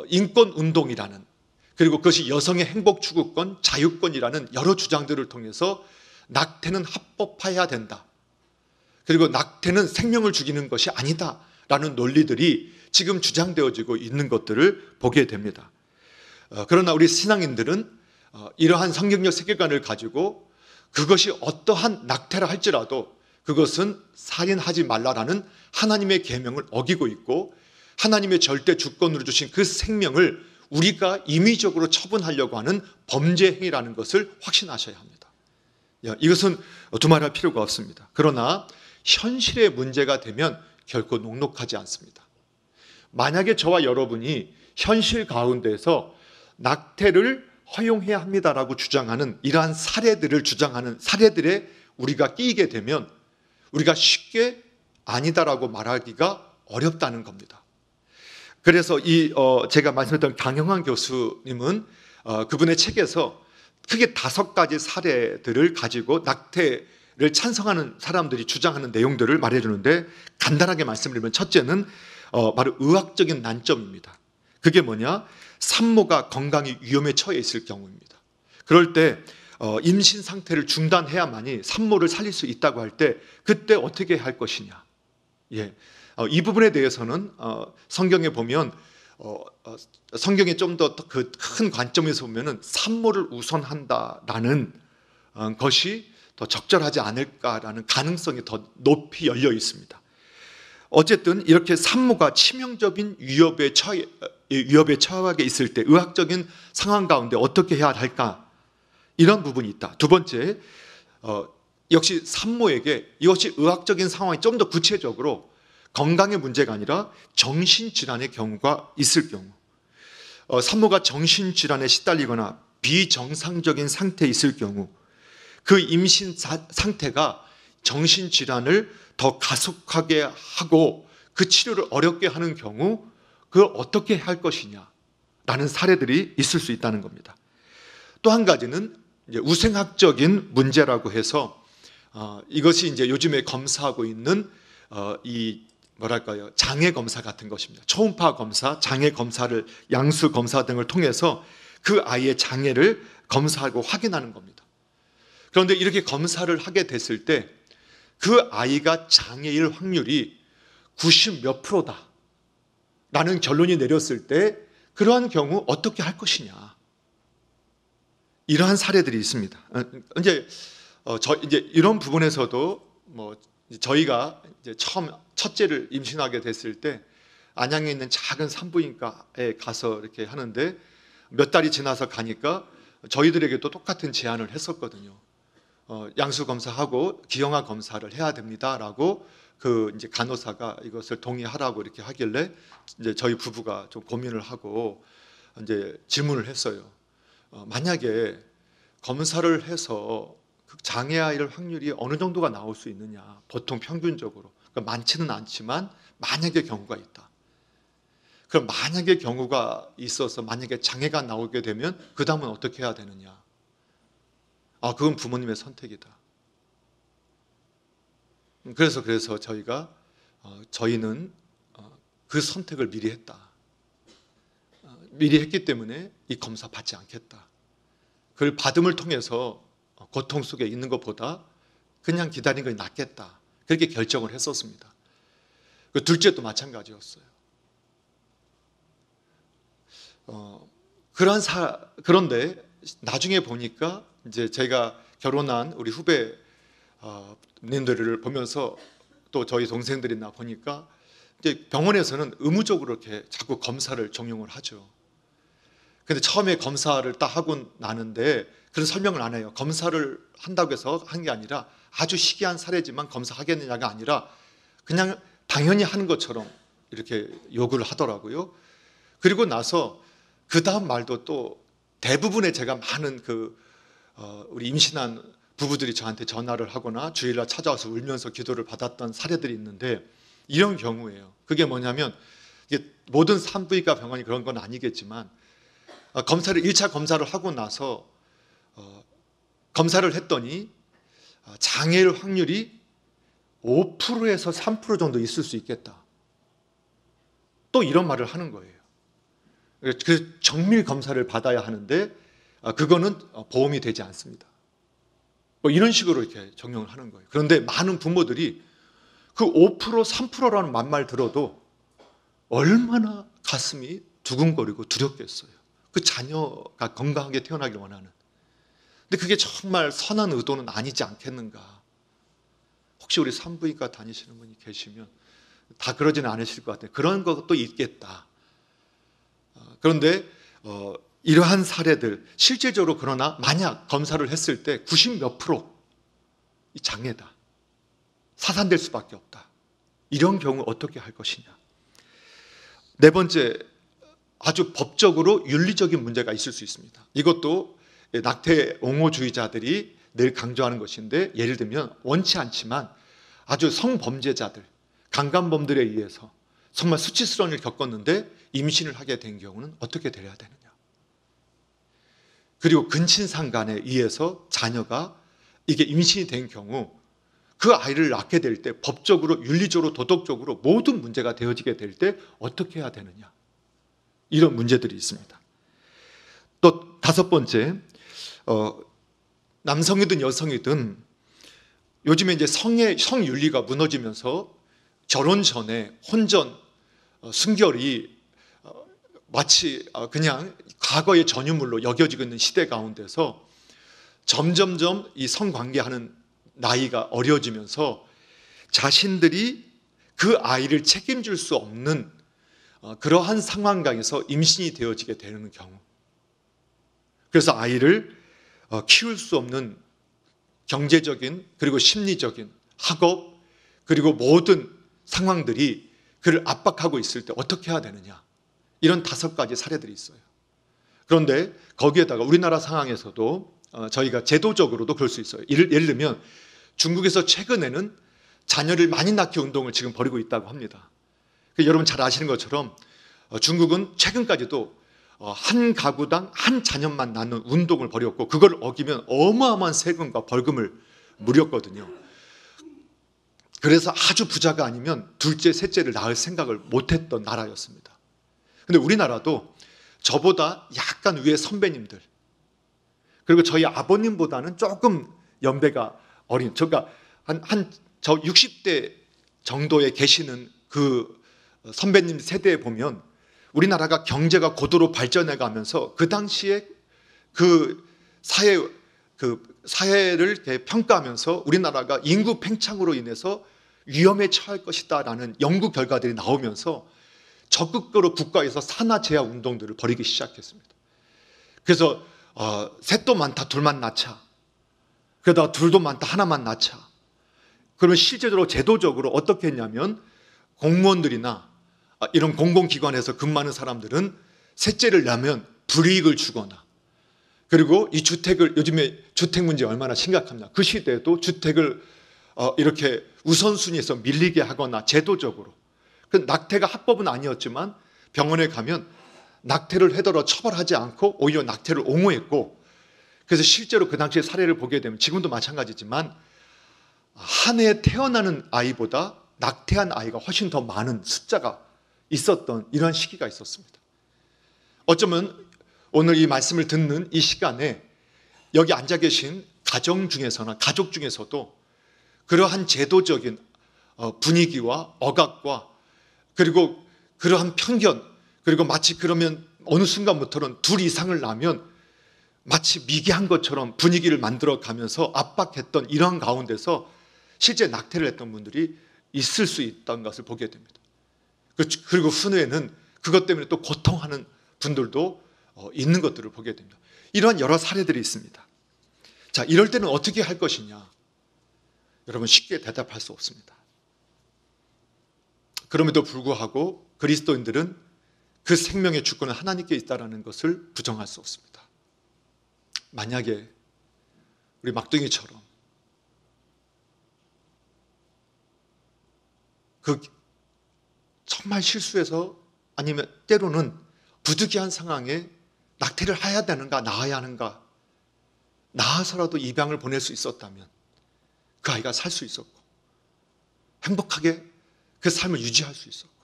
인권운동이라는 그리고 그것이 여성의 행복 추구권, 자유권이라는 여러 주장들을 통해서 낙태는 합법화해야 된다. 그리고 낙태는 생명을 죽이는 것이 아니다. 라는 논리들이 지금 주장되어지고 있는 것들을 보게 됩니다. 그러나 우리 신앙인들은 이러한 성경적 세계관을 가지고 그것이 어떠한 낙태라 할지라도 그것은 살인하지 말라라는 하나님의 계명을 어기고 있고 하나님의 절대 주권으로 주신 그 생명을 우리가 임의적으로 처분하려고 하는 범죄 행위라는 것을 확신하셔야 합니다. 이것은 두말할 필요가 없습니다. 그러나 현실의 문제가 되면 결코 녹록하지 않습니다. 만약에 저와 여러분이 현실 가운데서 낙태를 허용해야 합니다라고 주장하는 이러한 사례들에 우리가 끼게 되면 우리가 쉽게 아니다라고 말하기가 어렵다는 겁니다. 그래서 제가 말씀했던 강형환 교수님은 그분의 책에서 크게 5가지 사례들을 가지고 낙태를 찬성하는 사람들이 주장하는 내용들을 말해주는데, 간단하게 말씀드리면 첫째는 바로 의학적인 난점입니다. 그게 뭐냐? 산모가 건강이 위험에 처해 있을 경우입니다. 그럴 때 임신 상태를 중단해야만이 산모를 살릴 수 있다고 할 때, 그때 어떻게 할 것이냐? 이 부분에 대해서는 성경에 보면 성경에 좀 더 그 큰 관점에서 보면은 산모를 우선한다라는 것이 더 적절하지 않을까라는 가능성이 더 높이 열려 있습니다. 어쨌든 이렇게 산모가 치명적인 위협에 처하게 있을 때 의학적인 상황 가운데 어떻게 해야 할까? 이런 부분이 있다. 두 번째, 역시 산모에게 이것이 의학적인 상황이 좀 더 구체적으로 건강의 문제가 아니라 정신질환의 경우가 있을 경우, 산모가 정신질환에 시달리거나 비정상적인 상태에 있을 경우, 그 임신 상태가 정신질환을 더 가속하게 하고 그 치료를 어렵게 하는 경우, 그걸 어떻게 할 것이냐라는 사례들이 있을 수 있다는 겁니다. 또 한 가지는 이제 우생학적인 문제라고 해서 이것이 이제 요즘에 검사하고 있는 이 뭐랄까요, 장애 검사 같은 것입니다. 초음파 검사, 장애 검사를, 양수 검사 등을 통해서 그 아이의 장애를 검사하고 확인하는 겁니다. 그런데 이렇게 검사를 하게 됐을 때 그 아이가 장애일 확률이 90 몇 프로다 라는 결론이 내렸을 때, 그러한 경우 어떻게 할 것이냐, 이러한 사례들이 있습니다. 이제 이런 부분에서도 저희가 이제 첫째를 임신하게 됐을 때 안양에 있는 작은 산부인과에 가서 이렇게 하는데, 몇 달이 지나서 가니까 저희들에게도 똑같은 제안을 했었거든요. 양수 검사하고 기형아 검사를 해야 됩니다라고 그 이제 간호사가 이것을 동의하라고 이렇게 하길래 이제 저희 부부가 좀 고민을 하고 이제 질문을 했어요. 만약에 검사를 해서 그 장애 아이를 확률이 어느 정도가 나올 수 있느냐, 보통 평균적으로, 그러니까 많지는 않지만 만약에 경우가 있다. 그럼 만약에 경우가 있어서 만약에 장애가 나오게 되면 그 다음은 어떻게 해야 되느냐? 그건 부모님의 선택이다. 그래서 저희는 그 선택을 미리 했다. 미리 했기 때문에 이 검사 받지 않겠다. 그걸 받음을 통해서 고통 속에 있는 것보다 그냥 기다리는 것이 낫겠다. 그렇게 결정을 했었습니다. 그 둘째도 마찬가지였어요. 그런데 나중에 보니까 이제 제가 결혼한 우리 후배님들을 보면서 또 저희 동생들이나 보니까 이제 병원에서는 의무적으로 이렇게 자꾸 검사를 종용을 하죠. 근데 처음에 검사를 딱 하고 나는데 그런 설명을 안 해요. 검사를 한다고 해서 한 게 아니라 아주 희귀한 사례지만 검사하겠느냐가 아니라 그냥 당연히 하는 것처럼 이렇게 요구를 하더라고요. 그리고 나서 그 다음 말도 또 대부분의 제가 많은 우리 임신한 부부들이 저한테 전화를 하거나 주일날 찾아와서 울면서 기도를 받았던 사례들이 있는데, 이런 경우예요. 그게 뭐냐면, 이게 모든 산부인과 병원이 그런 건 아니겠지만 1차 검사를 하고 나서 검사를 했더니 장애일 확률이 5%에서 3% 정도 있을 수 있겠다. 또 이런 말을 하는 거예요. 그 정밀 검사를 받아야 하는데 그거는 보험이 되지 않습니다. 이런 식으로 이렇게 적용을 하는 거예요. 그런데 많은 부모들이 그 5%, 3%라는 말 들어도 얼마나 가슴이 두근거리고 두렵겠어요. 그 자녀가 건강하게 태어나길 원하는. 근데 그게 정말 선한 의도는 아니지 않겠는가. 혹시 우리 산부인과 다니시는 분이 계시면 다 그러지는 않으실 것 같아요. 그런 것도 있겠다. 그런데 이러한 사례들, 실제적으로 그러나 만약 검사를 했을 때 90 몇 프로 이 장애다, 사산될 수밖에 없다, 이런 경우 어떻게 할 것이냐. 네 번째, 아주 법적으로 윤리적인 문제가 있을 수 있습니다. 이것도 낙태 옹호주의자들이 늘 강조하는 것인데, 예를 들면 원치 않지만 아주 성범죄자들, 강간범들에 의해서 정말 수치스러운 일을 겪었는데 임신을 하게 된 경우는 어떻게 돼야 되느냐. 그리고 근친상간에 의해서 자녀가 이게 임신이 된 경우 그 아이를 낳게 될 때 법적으로, 윤리적으로, 도덕적으로 모든 문제가 되어지게 될 때 어떻게 해야 되느냐, 이런 문제들이 있습니다. 또 다섯 번째, 남성이든 여성이든 요즘에 이제 성윤리가 무너지면서 결혼 전에 혼전, 순결이 마치 그냥 과거의 전유물로 여겨지고 있는 시대 가운데서 점점점 이 성관계하는 나이가 어려지면서 자신들이 그 아이를 책임질 수 없는 그러한 상황강에서 임신이 되어지게 되는 경우, 그래서 아이를 키울 수 없는 경제적인 그리고 심리적인 학업 그리고 모든 상황들이 그를 압박하고 있을 때 어떻게 해야 되느냐, 이런 다섯 가지 사례들이 있어요. 그런데 거기에다가 우리나라 상황에서도 저희가 제도적으로도 그럴 수 있어요. 예를 들면 중국에서 최근에는 자녀를 많이 낳기 운동을 지금 벌이고 있다고 합니다. 여러분 잘 아시는 것처럼 중국은 최근까지도 한 가구당 한 자녀만 낳는 운동을 벌였고, 그걸 어기면 어마어마한 세금과 벌금을 물였거든요. 그래서 아주 부자가 아니면 둘째, 셋째를 낳을 생각을 못했던 나라였습니다. 근데 우리나라도 저보다 약간 위에 선배님들, 그리고 저희 아버님보다는 조금 연배가 어린, 그러니까 저 60대 정도에 계시는 그 선배님 세대에 보면 우리나라가 경제가 고도로 발전해 가면서 그 당시에 그 사회를 이렇게 평가하면서 우리나라가 인구 팽창으로 인해서 위험에 처할 것이다라는 연구 결과들이 나오면서 적극적으로 국가에서 산하 제한 운동들을 벌이기 시작했습니다. 그래서 셋도 많다 둘만 낳자, 그러다가 둘도 많다 하나만 낳자. 그러면 실제로 제도적으로 어떻게 했냐면 공무원들이나 이런 공공기관에서 근무하는 사람들은 셋째를 낳으면 불이익을 주거나, 그리고 이 주택을, 요즘에 주택 문제 얼마나 심각합니까? 그 시대에도 주택을 이렇게 우선순위에서 밀리게 하거나 제도적으로, 낙태가 합법은 아니었지만 병원에 가면 낙태를 해더라도 처벌하지 않고 오히려 낙태를 옹호했고, 그래서 실제로 그 당시의 사례를 보게 되면 지금도 마찬가지지만 한 해 태어나는 아이보다 낙태한 아이가 훨씬 더 많은 숫자가 있었던 이런 시기가 있었습니다. 어쩌면 오늘 이 말씀을 듣는 이 시간에 여기 앉아 계신 가정 중에서나 가족 중에서도 그러한 제도적인 분위기와 억압과 그리고 그러한 편견, 그리고 마치 그러면 어느 순간부터는 둘 이상을 낳으면 마치 미개한 것처럼 분위기를 만들어 가면서 압박했던 이런 가운데서 실제 낙태를 했던 분들이 있을 수 있다는 것을 보게 됩니다. 그리고 후에는 그것 때문에 또 고통하는 분들도 있는 것들을 보게 됩니다. 이러한 여러 사례들이 있습니다. 자, 이럴 때는 어떻게 할 것이냐? 여러분 쉽게 대답할 수 없습니다. 그럼에도 불구하고 그리스도인들은 그 생명의 주권은 하나님께 있다는 것을 부정할 수 없습니다. 만약에 우리 막둥이처럼 그 정말 실수해서 아니면 때로는 부득이한 상황에 낙태를 해야 되는가 낳아야 하는가, 낳아서라도 입양을 보낼 수 있었다면 그 아이가 살 수 있었고 행복하게 그 삶을 유지할 수 있었고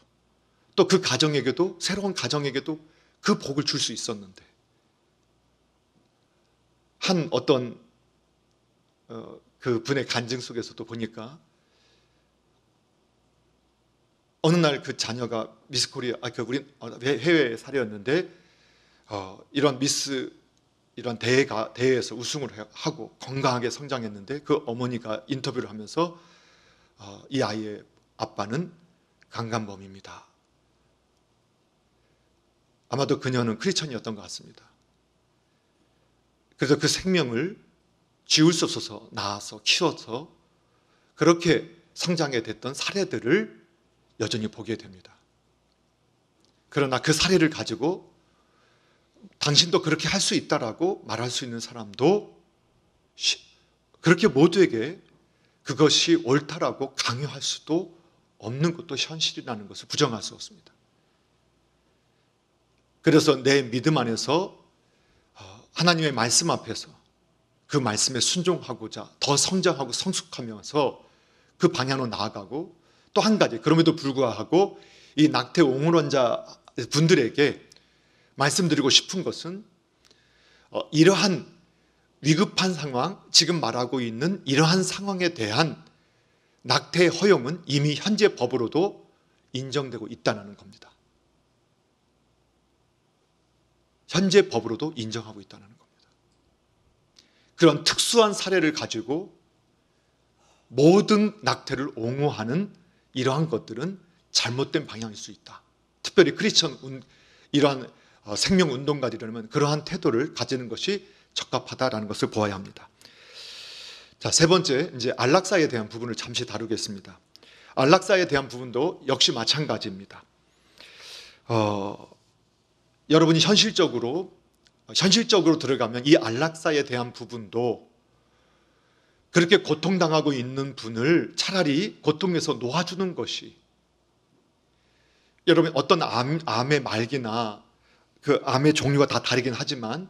또 그 가정에게도, 새로운 가정에게도 그 복을 줄 수 있었는데, 한 어떤 그 분의 간증 속에서도 보니까 어느 날 그 자녀가 미스 코리아, 우리 해외 사례였는데 이런 대회에서 우승을 하고 건강하게 성장했는데 그 어머니가 인터뷰를 하면서 이 아이의 아빠는 강간범입니다. 아마도 그녀는 크리스천이었던 것 같습니다. 그래서 그 생명을 지울 수 없어서 낳아서 키워서 그렇게 성장해 됐던 사례들을 여전히 보게 됩니다. 그러나 그 사례를 가지고 당신도 그렇게 할 수 있다라고 말할 수 있는 사람도 그렇게 모두에게 그것이 옳다라고 강요할 수도 없는 것도 현실이라는 것을 부정할 수 없습니다. 그래서 내 믿음 안에서 하나님의 말씀 앞에서 그 말씀에 순종하고자 더 성장하고 성숙하면서 그 방향으로 나아가고, 또 한 가지, 그럼에도 불구하고 이 낙태 옹호론자 분들에게 말씀드리고 싶은 것은 이러한 위급한 상황, 지금 말하고 있는 이러한 상황에 대한 낙태의 허용은 이미 현재 법으로도 인정되고 있다는 겁니다. 현재 법으로도 인정하고 있다는 겁니다. 그런 특수한 사례를 가지고 모든 낙태를 옹호하는 이러한 것들은 잘못된 방향일 수 있다. 특별히 이러한 생명운동가들이라면 그러한 태도를 가지는 것이 적합하다라는 것을 보아야 합니다. 자, 세 번째, 이제 안락사에 대한 부분을 잠시 다루겠습니다. 안락사에 대한 부분도 역시 마찬가지입니다. 여러분이 현실적으로 들어가면 이 안락사에 대한 부분도 그렇게 고통당하고 있는 분을 차라리 고통에서 놓아주는 것이, 여러분 어떤 암의 말기나 그 암의 종류가 다 다르긴 하지만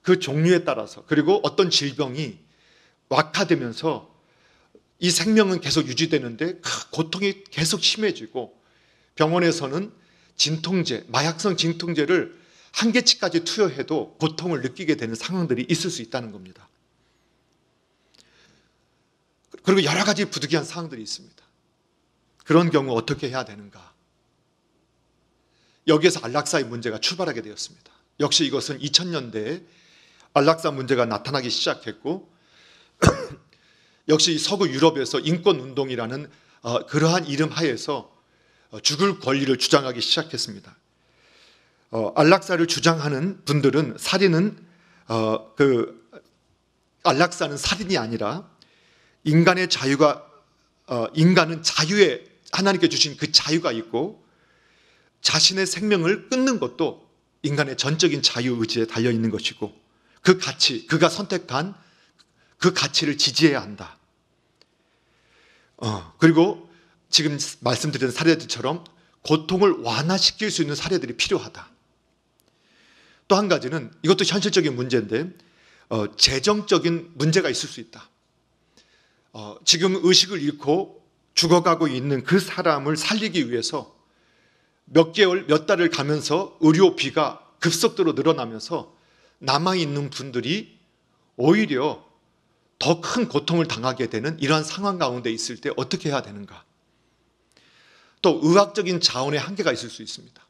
그 종류에 따라서, 그리고 어떤 질병이 악화되면서 이 생명은 계속 유지되는데 고통이 계속 심해지고 병원에서는 마약성 진통제를 한계치까지 투여해도 고통을 느끼게 되는 상황들이 있을 수 있다는 겁니다. 그리고 여러 가지 부득이한 상황들이 있습니다. 그런 경우 어떻게 해야 되는가? 여기에서 안락사의 문제가 출발하게 되었습니다. 역시 이것은 2000년대에 안락사 문제가 나타나기 시작했고 역시 서구 유럽에서 인권운동이라는 그러한 이름 하에서 죽을 권리를 주장하기 시작했습니다. 안락사를 주장하는 분들은 안락사는 살인이 아니라 인간은 자유에, 하나님께 주신 그 자유가 있고 자신의 생명을 끊는 것도 인간의 전적인 자유의지에 달려있는 것이고 그 가치, 그가 선택한 그 가치를 지지해야 한다. 그리고 지금 말씀드린 사례들처럼 고통을 완화시킬 수 있는 사례들이 필요하다. 또 한 가지는, 이것도 현실적인 문제인데 재정적인 문제가 있을 수 있다. 지금 의식을 잃고 죽어가고 있는 그 사람을 살리기 위해서 몇 개월, 몇 달을 가면서 의료비가 급속도로 늘어나면서 남아있는 분들이 오히려 더 큰 고통을 당하게 되는 이러한 상황 가운데 있을 때 어떻게 해야 되는가? 또 의학적인 자원의 한계가 있을 수 있습니다.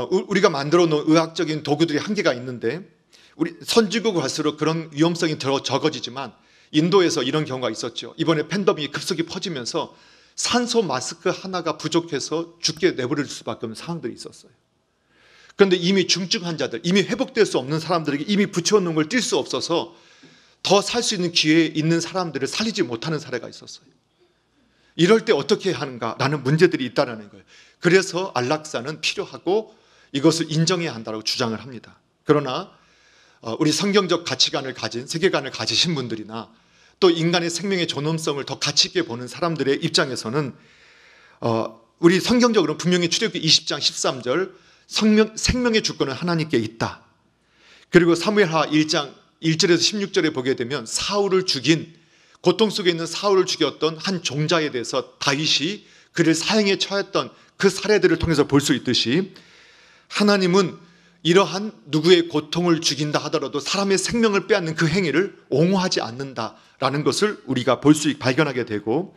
우리가 만들어 놓은 의학적인 도구들이 한계가 있는데 우리 선진국으로 갈수록 그런 위험성이 더 적어지지만 인도에서 이런 경우가 있었죠. 이번에 팬데믹이 급속히 퍼지면서 산소 마스크 하나가 부족해서 죽게 내버릴 수밖에 없는 상황들이 있었어요. 그런데 이미 중증 환자들, 이미 회복될 수 없는 사람들에게 이미 붙여놓은 걸 뛸 수 없어서 더 살 수 있는 기회에 있는 사람들을 살리지 못하는 사례가 있었어요. 이럴 때 어떻게 하는가라는 문제들이 있다는 거예요. 그래서 안락사는 필요하고 이것을 인정해야 한다고 주장을 합니다. 그러나 우리 성경적 가치관을 가진, 세계관을 가지신 분들이나 또 인간의 생명의 존엄성을 더 가치 있게 보는 사람들의 입장에서는 우리 성경적으로는 분명히 출애굽기 20장 13절 생명의 주권은 하나님께 있다. 그리고 사무엘하 1장 1절에서 16절에 보게 되면 고통 속에 있는 사울을 죽였던 한 종자에 대해서 다윗이 그를 사형에 처했던 그 사례들을 통해서 볼 수 있듯이 하나님은 이러한 누구의 고통을 죽인다 하더라도 사람의 생명을 빼앗는 그 행위를 옹호하지 않는다라는 것을 우리가 발견하게 되고,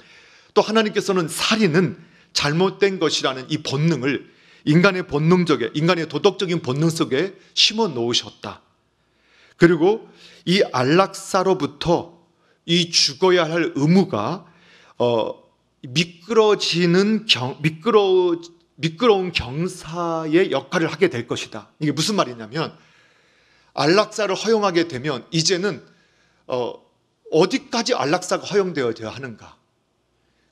또 하나님께서는 살인은 잘못된 것이라는 이 본능을 인간의 도덕적인 본능 속에 심어 놓으셨다. 그리고 이 안락사로부터 이 죽어야 할 의무가 미끄러운 경사의 역할을 하게 될 것이다. 이게 무슨 말이냐면 안락사를 허용하게 되면 이제는 어디까지 안락사가 허용되어야 하는가,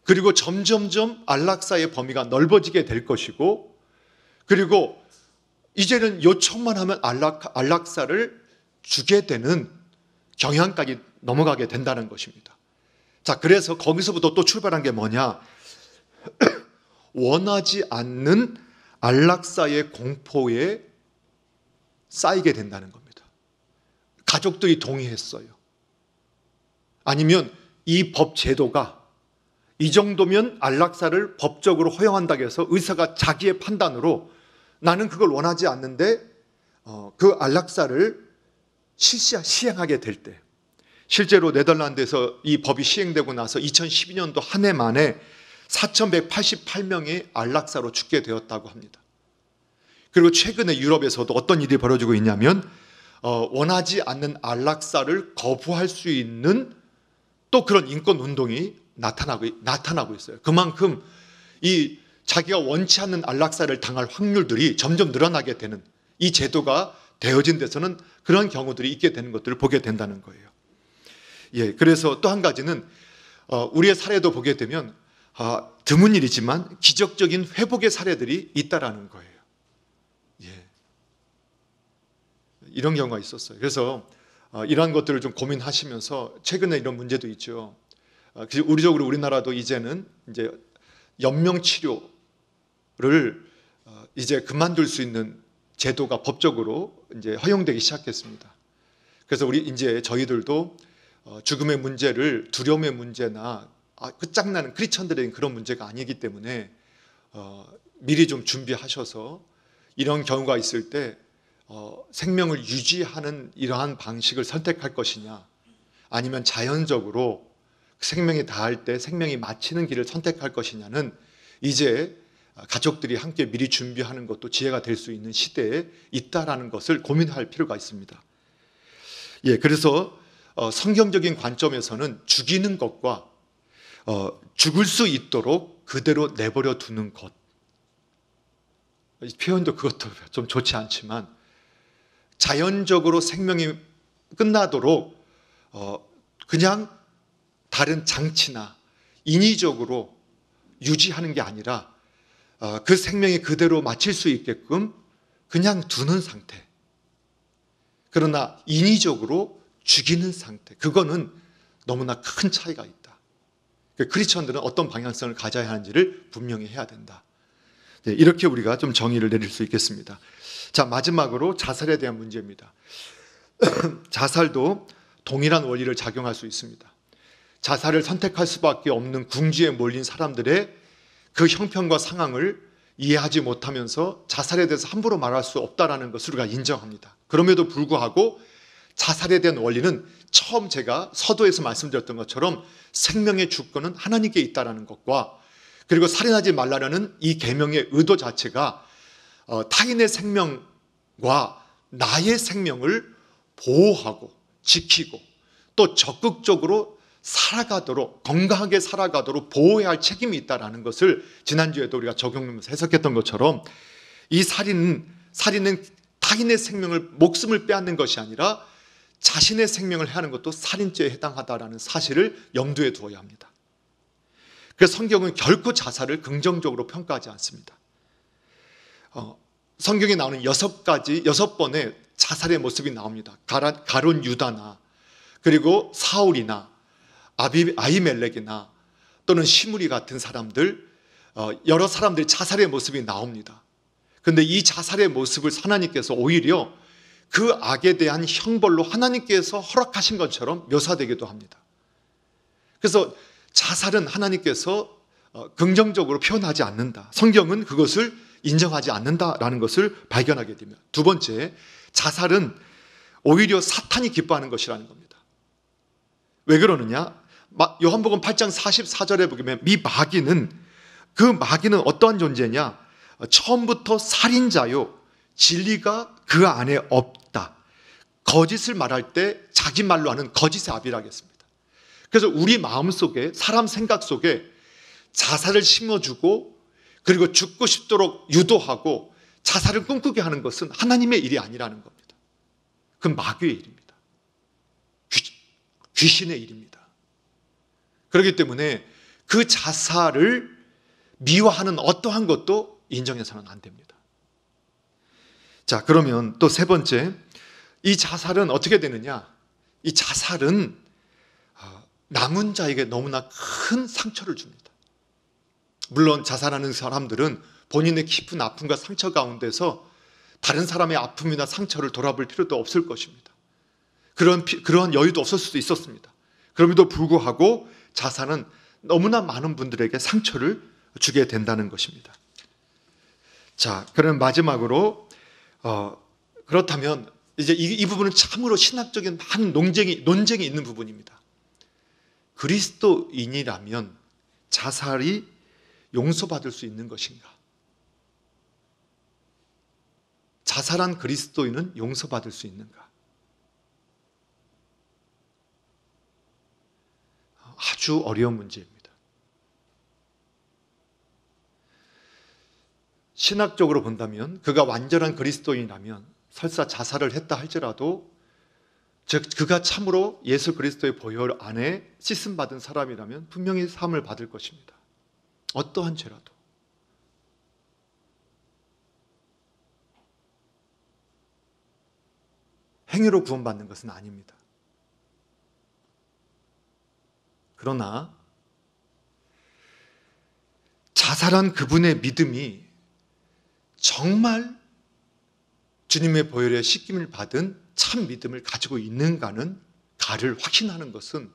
그리고 점점점 안락사의 범위가 넓어지게 될 것이고, 그리고 이제는 요청만 하면 안락사를 주게 되는 경향까지 넘어가게 된다는 것입니다. 자, 그래서 거기서부터 또 출발한 게 뭐냐? 원하지 않는 안락사의 공포에 쌓이게 된다는 겁니다. 가족들이 동의했어요? 아니면 이 법 제도가 이 정도면 안락사를 법적으로 허용한다고 해서 의사가 자기의 판단으로 나는 그걸 원하지 않는데 그 안락사를 시행하게 될 때, 실제로 네덜란드에서 이 법이 시행되고 나서 2012년도 한 해 만에 4,188명이 안락사로 죽게 되었다고 합니다. 그리고 최근에 유럽에서도 어떤 일이 벌어지고 있냐면 원하지 않는 안락사를 거부할 수 있는 또 그런 인권 운동이 나타나고 있어요. 그만큼 이 자기가 원치 않는 안락사를 당할 확률들이 점점 늘어나게 되는, 이 제도가 되어진 데서는 그런 경우들이 있게 되는 것들을 보게 된다는 거예요. 예, 그래서 또 한 가지는 우리의 사례도 보게 되면 드문 일이지만 기적적인 회복의 사례들이 있다라는 거예요. 예, 이런 경우가 있었어요. 그래서 이러한 것들을 좀 고민하시면서, 최근에 이런 문제도 있죠. 우리적으로 우리나라도 이제는 이제 연명 치료를 이제 그만둘 수 있는 제도가 법적으로 이제 허용되기 시작했습니다. 그래서 이제 저희들도 죽음의 문제를 두려움의 문제나 끝장나는 크리스천들에게는 그런 문제가 아니기 때문에 미리 좀 준비하셔서 이런 경우가 있을 때 생명을 유지하는 이러한 방식을 선택할 것이냐, 아니면 자연적으로 생명이 다할 때 생명이 마치는 길을 선택할 것이냐는 이제 가족들이 함께 미리 준비하는 것도 지혜가 될 수 있는 시대에 있다라는 것을 고민할 필요가 있습니다. 예, 그래서 성경적인 관점에서는 죽이는 것과 죽을 수 있도록 그대로 내버려 두는 것, 표현도 그것도 좀 좋지 않지만 자연적으로 생명이 끝나도록 그냥 다른 장치나 인위적으로 유지하는 게 아니라 그 생명이 그대로 마칠 수 있게끔 그냥 두는 상태, 그러나 인위적으로 죽이는 상태, 그거는 너무나 큰 차이가 있다. 크리스천들은 어떤 방향성을 가져야 하는지를 분명히 해야 된다. 이렇게 우리가 좀 정의를 내릴 수 있겠습니다. 자, 마지막으로 자살에 대한 문제입니다. 자살도 동일한 원리를 작용할 수 있습니다. 자살을 선택할 수밖에 없는 궁지에 몰린 사람들의 그 형편과 상황을 이해하지 못하면서 자살에 대해서 함부로 말할 수 없다는 것을 우리가 인정합니다. 그럼에도 불구하고 자살에 대한 원리는 처음 제가 서두에서 말씀드렸던 것처럼 생명의 주권은 하나님께 있다는 것과, 그리고 살인하지 말라는 이 계명의 의도 자체가 타인의 생명과 나의 생명을 보호하고 지키고 또 적극적으로 살아가도록, 건강하게 살아가도록 보호해야 할 책임이 있다는 것을 지난주에도 우리가 적용하면서 해석했던 것처럼, 이 살인은 타인의 생명을, 목숨을 빼앗는 것이 아니라 자신의 생명을 해하는 것도 살인죄에 해당하다는 사실을 염두에 두어야 합니다. 그래서 성경은 결코 자살을 긍정적으로 평가하지 않습니다. 성경에 나오는 6번의 자살의 모습이 나옵니다. 가룟 유다나, 그리고 사울이나 아히멜렉이나 또는 시므리 같은 사람들, 여러 사람들이 자살의 모습이 나옵니다. 그런데 이 자살의 모습을 하나님께서 오히려 그 악에 대한 형벌로 하나님께서 허락하신 것처럼 묘사되기도 합니다. 그래서 자살은 하나님께서 긍정적으로 표현하지 않는다, 성경은 그것을 인정하지 않는다라는 것을 발견하게 됩니다. 두 번째, 자살은 오히려 사탄이 기뻐하는 것이라는 겁니다. 왜 그러느냐? 요한복음 8장 44절에 보면 그 마귀는 어떠한 존재냐? 처음부터 살인자요, 진리가 그 안에 없다. 거짓을 말할 때 자기 말로 하는 거짓의 아비라겠습니다. 그래서 우리 마음속에, 사람 생각 속에 자살을 심어주고 그리고 죽고 싶도록 유도하고 자살을 꿈꾸게 하는 것은 하나님의 일이 아니라는 겁니다. 그건 마귀의 일입니다. 귀신의 일입니다. 그렇기 때문에 그 자살을 미워하는 어떠한 것도 인정해서는 안 됩니다. 자, 그러면 또 세 번째, 이 자살은 어떻게 되느냐? 이 자살은 남은 자에게 너무나 큰 상처를 줍니다. 물론 자살하는 사람들은 본인의 깊은 아픔과 상처 가운데서 다른 사람의 아픔이나 상처를 돌아볼 필요도 없을 것입니다. 그런 여유도 없을 수도 있었습니다. 그럼에도 불구하고 자살은 너무나 많은 분들에게 상처를 주게 된다는 것입니다. 자, 그럼 마지막으로 그렇다면 이제 이 부분은 참으로 신학적인 많은 논쟁이 있는 부분입니다. 그리스도인이라면 자살이 용서받을 수 있는 것인가? 자살한 그리스도인은 용서받을 수 있는가? 아주 어려운 문제입니다. 신학적으로 본다면 그가 완전한 그리스도인이라면 설사 자살을 했다 할지라도, 즉 그가 참으로 예수 그리스도의 보혈 안에 씻음받은 사람이라면 분명히 사함을 받을 것입니다. 어떠한 죄라도. 행위로 구원받는 것은 아닙니다. 그러나 자살한 그분의 믿음이 정말 주님의 보혈에 씻김을 받은 참 믿음을 가지고 있는가를 확신하는 것은,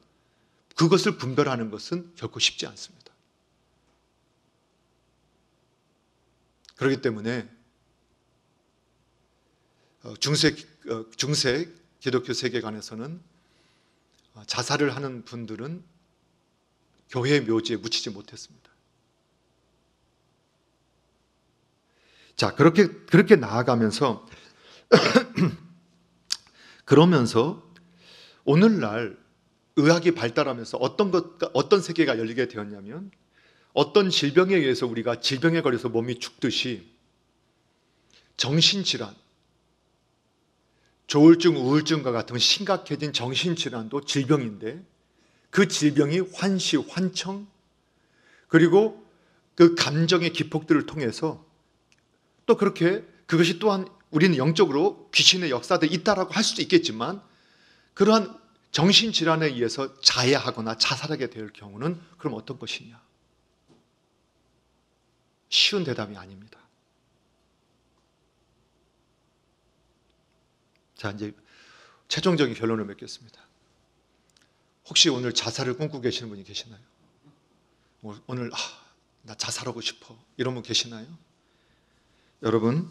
그것을 분별하는 것은 결코 쉽지 않습니다. 그렇기 때문에 중세 기독교 세계관에서는 자살을 하는 분들은 교회 묘지에 묻히지 못했습니다. 자, 그렇게 나아가면서 그러면서 오늘날 의학이 발달하면서 어떤 세계가 열리게 되었냐면, 어떤 질병에 의해서 우리가 질병에 걸려서 몸이 죽듯이 정신질환, 조울증, 우울증과 같은 심각해진 정신질환도 질병인데, 그 질병이 환시, 환청, 그리고 그 감정의 기폭들을 통해서 또 그렇게 그것이 또한 우리는 영적으로 귀신의 역사들이 있다라고 할 수도 있겠지만, 그러한 정신질환에 의해서 자해하거나 자살하게 될 경우는 그럼 어떤 것이냐? 쉬운 대답이 아닙니다. 자, 이제 최종적인 결론을 맺겠습니다. 혹시 오늘 자살을 꿈꾸고 계시는 분이 계시나요? 오늘 나 자살하고 싶어, 이런 분 계시나요? 여러분,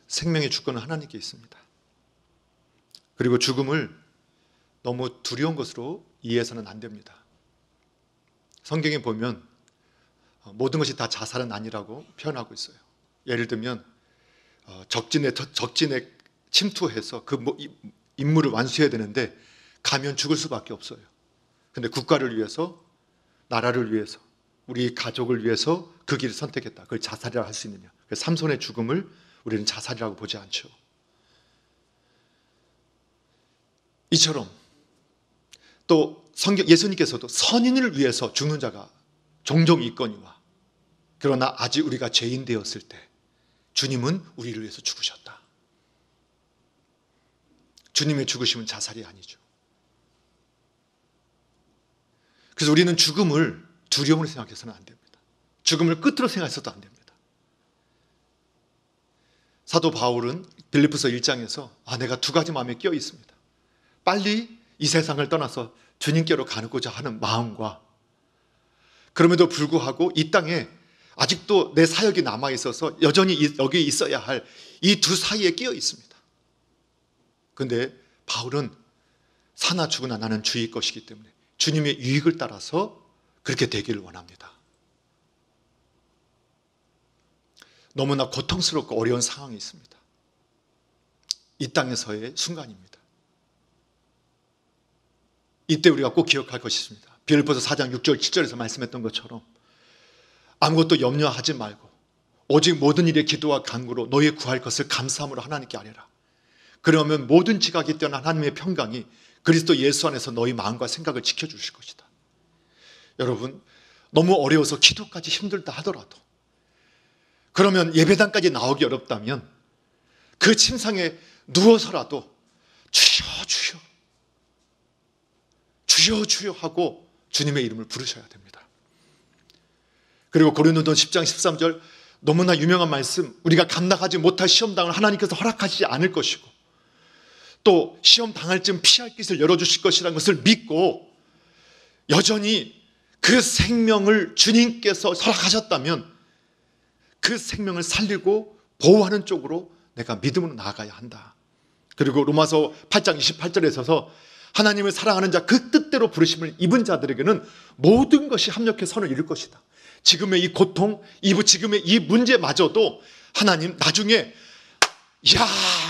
생명의 주권은 하나님께 있습니다. 그리고 죽음을 너무 두려운 것으로 이해해서는 안 됩니다. 성경에 보면 모든 것이 다 자살은 아니라고 표현하고 있어요. 예를 들면 적진에 침투해서 그 임무를 완수해야 되는데 가면 죽을 수밖에 없어요. 근데 국가를 위해서, 나라를 위해서, 우리 가족을 위해서 그 길을 선택했다. 그걸 자살이라고 할 수 있느냐? 삼손의 죽음을 우리는 자살이라고 보지 않죠. 이처럼 또 예수님께서도 선인을 위해서 죽는 자가 종종 있거니와, 그러나 아직 우리가 죄인 되었을 때 주님은 우리를 위해서 죽으셨다. 주님의 죽으심은 자살이 아니죠. 그래서 우리는 죽음을 두려움으로 생각해서는 안 됩니다. 죽음을 끝으로 생각해서도 안 됩니다. 사도 바울은 빌립보서 1장에서 내가 두 가지 마음에 끼어 있습니다. 빨리 이 세상을 떠나서 주님께로 가고자 하는 마음과, 그럼에도 불구하고 이 땅에 아직도 내 사역이 남아있어서 여전히 여기 있어야 할 이 두 사이에 끼어 있습니다. 그런데 바울은 사나 죽으나 나는 주의 것이기 때문에 주님의 유익을 따라서 그렇게 되기를 원합니다. 너무나 고통스럽고 어려운 상황이 있습니다. 이 땅에서의 순간입니다. 이때 우리가 꼭 기억할 것이 있습니다. 빌립보서 4장 6절 7절에서 말씀했던 것처럼 아무것도 염려하지 말고 오직 모든 일에 기도와 간구로 너희 구할 것을 감사함으로 하나님께 아뢰라. 그러면 모든 지각이 뛰어난 하나님의 평강이 그리스도 예수 안에서 너희 마음과 생각을 지켜주실 것이다. 여러분, 너무 어려워서 기도까지 힘들다 하더라도, 그러면 예배당까지 나오기 어렵다면 그 침상에 누워서라도 주여 주여 주여 주여 하고 주님의 이름을 부르셔야 됩니다. 그리고 고린도전 10장 13절 너무나 유명한 말씀, 우리가 감당하지 못할 시험당을 하나님께서 허락하시지 않을 것이고 또 시험 당할 쯤 피할 길을 열어주실 것이라는 것을 믿고 여전히 그 생명을 주님께서 허락하셨다면 그 생명을 살리고 보호하는 쪽으로 내가 믿음으로 나아가야 한다. 그리고 로마서 8장 28절에 서서 하나님을 사랑하는 자 그 뜻대로 부르심을 입은 자들에게는 모든 것이 합력해 선을 이룰 것이다. 지금의 이 고통, 지금의 이 문제마저도 하나님 나중에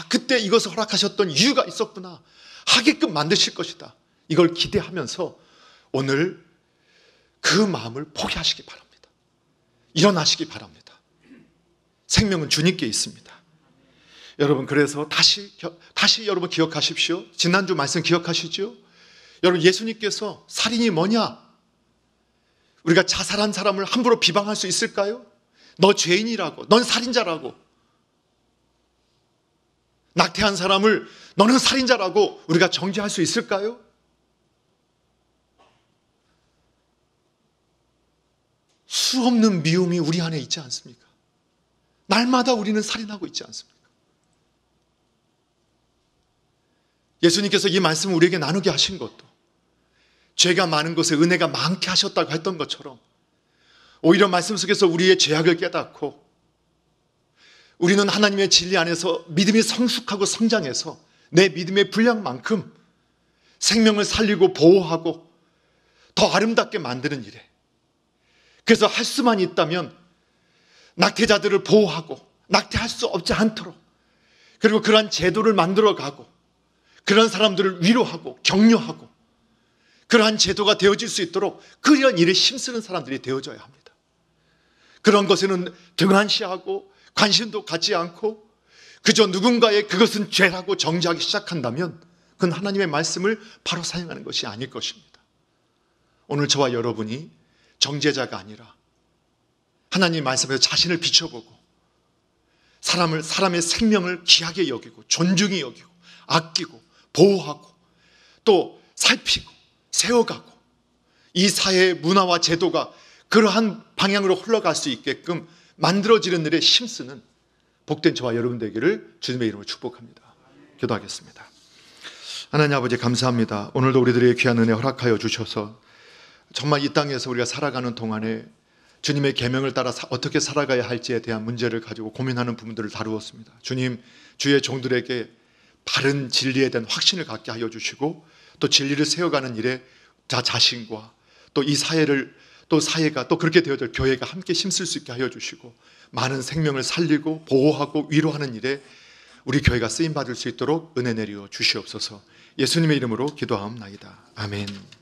그때 이것을 허락하셨던 이유가 있었구나 하게끔 만드실 것이다. 이걸 기대하면서 오늘 그 마음을 포기하시기 바랍니다. 일어나시기 바랍니다. 생명은 주님께 있습니다. 여러분, 그래서 다시 여러분 기억하십시오. 지난주 말씀 기억하시죠? 여러분, 예수님께서 살인이 뭐냐? 우리가 자살한 사람을 함부로 비방할 수 있을까요? 너 죄인이라고, 넌 살인자라고, 낙태한 사람을 너는 살인자라고 우리가 정죄할 수 있을까요? 수없는 미움이 우리 안에 있지 않습니까? 날마다 우리는 살인하고 있지 않습니까? 예수님께서 이 말씀을 우리에게 나누게 하신 것도 죄가 많은 곳에 은혜가 많게 하셨다고 했던 것처럼 오히려 말씀 속에서 우리의 죄악을 깨닫고 우리는 하나님의 진리 안에서 믿음이 성숙하고 성장해서 내 믿음의 분량만큼 생명을 살리고 보호하고 더 아름답게 만드는 일에, 그래서 할 수만 있다면 낙태자들을 보호하고 낙태할 수 없지 않도록, 그리고 그러한 제도를 만들어가고 그런 사람들을 위로하고 격려하고 그러한 제도가 되어질 수 있도록 그런 일에 힘쓰는 사람들이 되어져야 합니다. 그런 것에는 등한시하고 관심도 갖지 않고 그저 누군가의 그것은 죄라고 정죄하기 시작한다면 그건 하나님의 말씀을 바로 사용하는 것이 아닐 것입니다. 오늘 저와 여러분이 정죄자가 아니라 하나님 말씀에서 자신을 비춰보고 사람의 생명을 귀하게 여기고 존중히 여기고 아끼고 보호하고 또 살피고 세워가고 이 사회의 문화와 제도가 그러한 방향으로 흘러갈 수 있게끔 만들어지는 일에 힘쓰는 복된 저와 여러분 되기를 주님의 이름으로 축복합니다. 기도하겠습니다. 하나님 아버지, 감사합니다. 오늘도 우리들에게 귀한 은혜 허락하여 주셔서 정말 이 땅에서 우리가 살아가는 동안에 주님의 계명을 따라 어떻게 살아가야 할지에 대한 문제를 가지고 고민하는 부분들을 다루었습니다. 주님, 주의 종들에게 바른 진리에 대한 확신을 갖게 하여 주시고 또 진리를 세워가는 일에 자신과 또 이 사회를 또 사회가 또 그렇게 되어질 교회가 함께 힘쓸 수 있게 하여 주시고 많은 생명을 살리고 보호하고 위로하는 일에 우리 교회가 쓰임받을 수 있도록 은혜 내려 주시옵소서. 예수님의 이름으로 기도하옵나이다. 아멘.